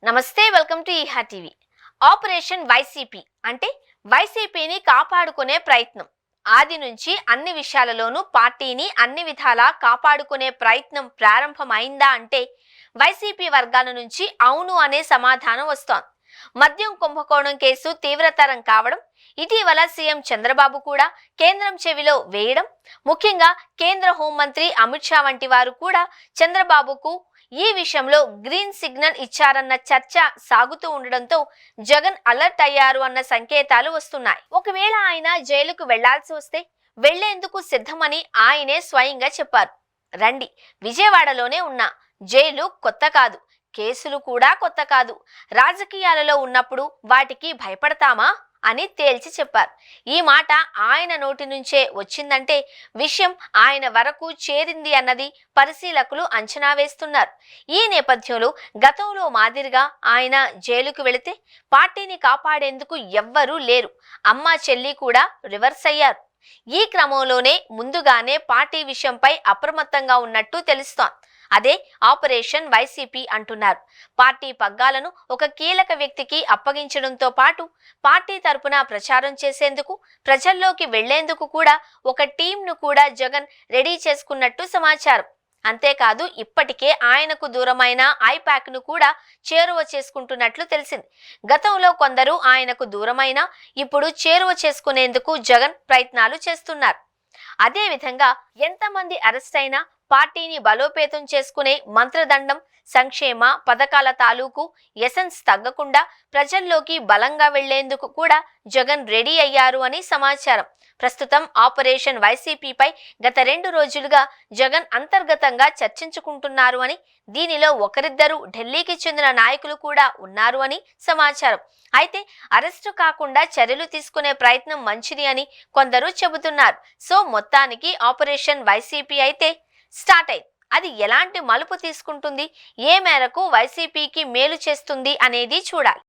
నమస్తే, welcome to Eha TV. Operation YCP అంటే వైసీపీని కాపాడుకునే ప్రయత్నం. ఆది నుంచి అన్ని విషయాలలోనూ పార్టీని అన్ని విధాలా కాపాడుకునే ప్రయత్నం ప్రారంభమైందా అంటే వైసీపీ వర్గాల నుంచి అవును అనే సమాధానం వస్తోంది. మద్యం కుంభకోణం కేసు తీవ్రతరం కావడం, ఇటీవల సీఎం చంద్రబాబు కూడా కేంద్రం చెవిలో వేయడం, ముఖ్యంగా కేంద్ర హోంమంత్రి అమిత్ షా వంటి వారు కూడా చంద్రబాబుకు ఈ విషయంలో గ్రీన్ సిగ్నల్ ఇచ్చారన్న చర్చ సాగుతూ ఉండడంతో జగన్ అలర్ట్ అయ్యారు అన్న సంకేతాలు వస్తున్నాయి. ఒకవేళ ఆయన జైలుకు వెళ్లాల్సి వస్తే వెళ్లేందుకు సిద్ధమని ఆయనే స్వయంగా చెప్పారు. రండి, విజయవాడలోనే ఉన్నా, జైలు కొత్త కాదు, కేసులు కూడా కొత్త కాదు, రాజకీయాలలో ఉన్నప్పుడు వాటికి భయపడతామా అని తేల్చి చెప్పారు. ఈ మాట ఆయన నోటి నుంచే వచ్చిందంటే విషయం ఆయన వరకు చేరింది అన్నది పరిశీలకులు అంచనా వేస్తున్నారు. ఈ నేపథ్యంలో గతంలో మాదిరిగా ఆయన జైలుకు వెళితే పార్టీని కాపాడేందుకు ఎవ్వరూ లేరు, అమ్మ చెల్లి కూడా రివర్స్ అయ్యారు. ఈ క్రమంలోనే ముందుగానే పార్టీ విషయంపై అప్రమత్తంగా ఉన్నట్టు తెలుస్తోంది. అదే ఆపరేషన్ వైసీపీ అంటున్నారు. పార్టీ పగ్గాలను ఒక కీలక వ్యక్తికి అప్పగించడంతో పాటు పార్టీ తరపున ప్రచారం చేసేందుకు, ప్రజల్లోకి వెళ్లేందుకు కూడా ఒక టీంను కూడా జగన్ రెడీ చేసుకున్నట్టు సమాచారం. అంతేకాదు, ఇప్పటికే ఆయనకు దూరమైన ఐపాక్ ను కూడా చేరువ చేసుకుంటున్నట్లు తెలిసింది. గతంలో కొందరు ఆయనకు దూరమైన ఇప్పుడు చేరువ చేసుకునేందుకు జగన్ ప్రయత్నాలు చేస్తున్నారు. అదే విధంగా ఎంతమంది అరెస్ట్ అయినా పార్టీని బలోపేతం చేసుకునే మంత్రదండం, సంక్షేమ పథకాల తాలూకు ఎసెన్స్ తగ్గకుండా ప్రజల్లోకి బలంగా వెళ్లేందుకు కూడా జగన్ రెడీ అయ్యారు అని సమాచారం. ప్రస్తుతం ఆపరేషన్ వైసీపీపై గత 2 రోజులుగా జగన్ అంతర్గతంగా చర్చించుకుంటున్నారు అని, దీనిలో ఒకరిద్దరు ఢిల్లీకి చెందిన నాయకులు కూడా ఉన్నారు అని సమాచారం. అయితే అరెస్టు కాకుండా చర్యలు తీసుకునే ప్రయత్నం మంచిది అని కొందరు చెబుతున్నారు. సో మొత్తానికి ఆపరేషన్ వైసీపీ అయితే స్టార్ట్ అయింది. అది ఎలాంటి మలుపు తీసుకుంటుంది, ఏ మేరకు వైసీపీకి మేలు చేస్తుంది అనేది చూడాలి.